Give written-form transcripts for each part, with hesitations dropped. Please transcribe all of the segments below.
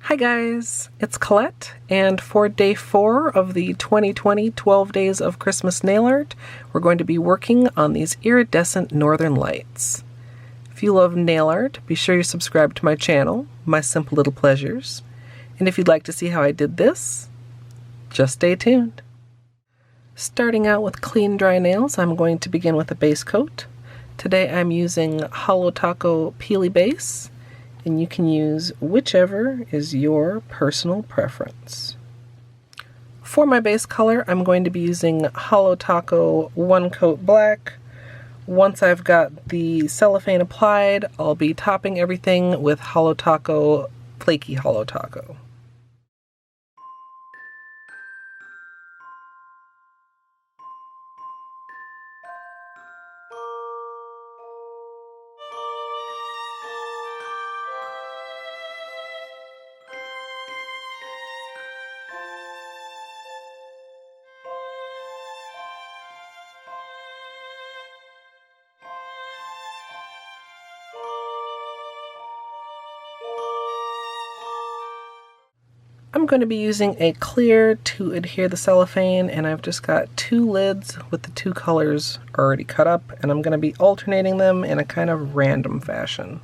Hi guys, it's Colette, and for day 4 of the 2020 12 Days of Christmas nail art, we're going to be working on these Iridescent Northern Lights. If you love nail art, be sure you subscribe to my channel, My Simple Little Pleasures, and if you'd like to see how I did this, just stay tuned. Starting out with clean dry nails, I'm going to begin with a base coat. Today I'm using Holo Taco Peely Base, and you can use whichever is your personal preference. For my base color, I'm going to be using Holo Taco One Coat Black. Once I've got the cellophane applied, I'll be topping everything with Holo Taco Flakie Holo Taco. I'm going to be using a clear to adhere the cellophane, and I've just got 2 lids with the 2 colors already cut up, and I'm going to be alternating them in a kind of random fashion.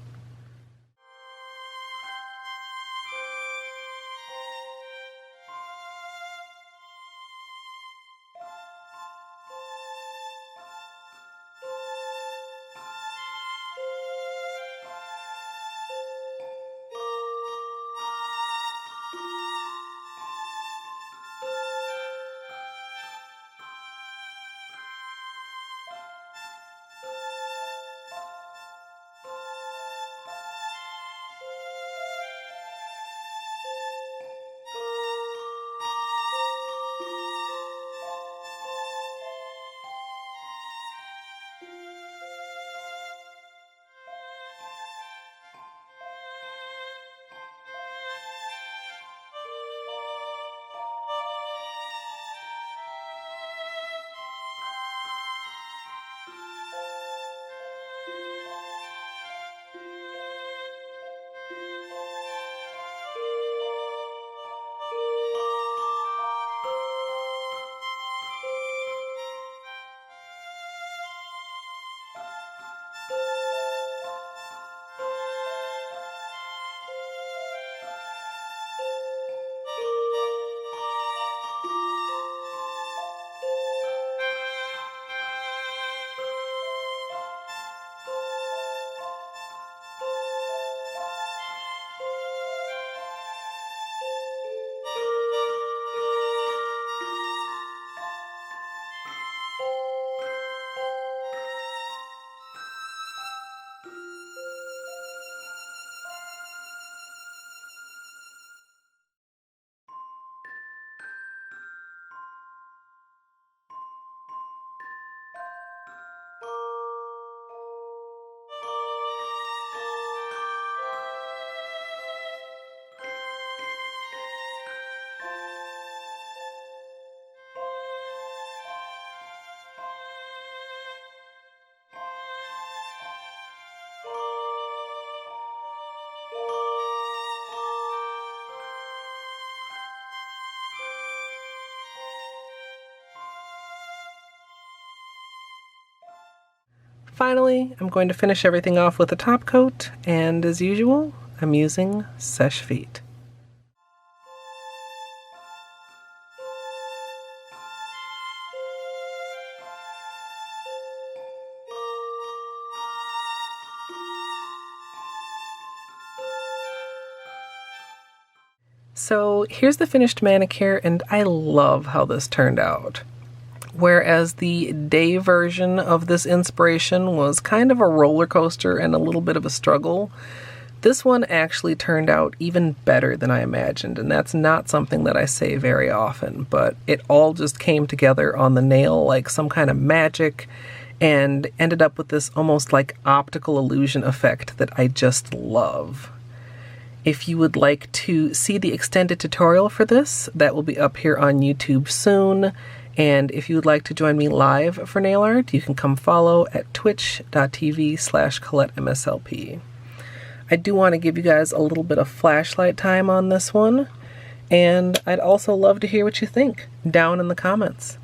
Finally, I'm going to finish everything off with a top coat, and as usual, I'm using Seche Vite. So here's the finished manicure, and I love how this turned out. Whereas the day version of this inspiration was kind of a roller coaster and a little bit of a struggle, this one actually turned out even better than I imagined, and that's not something that I say very often, but it all just came together on the nail like some kind of magic and ended up with this almost like optical illusion effect that I just love. If you would like to see the extended tutorial for this, that will be up here on YouTube soon. And if you would like to join me live for nail art, you can come follow at twitch.tv/ColetteMSLP. I do want to give you guys a little bit of flashlight time on this one, and I'd also love to hear what you think down in the comments.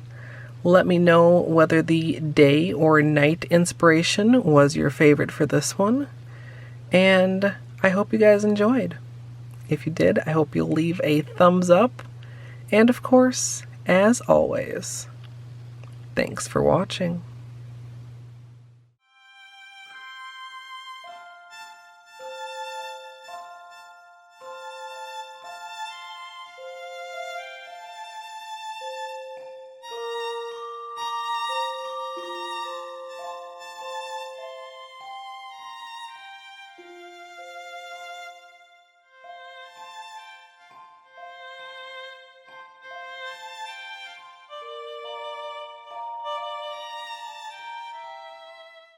Let me know whether the day or night inspiration was your favorite for this one, and I hope you guys enjoyed. If you did, I hope you'll leave a thumbs up, and of course, as always, thanks for watching.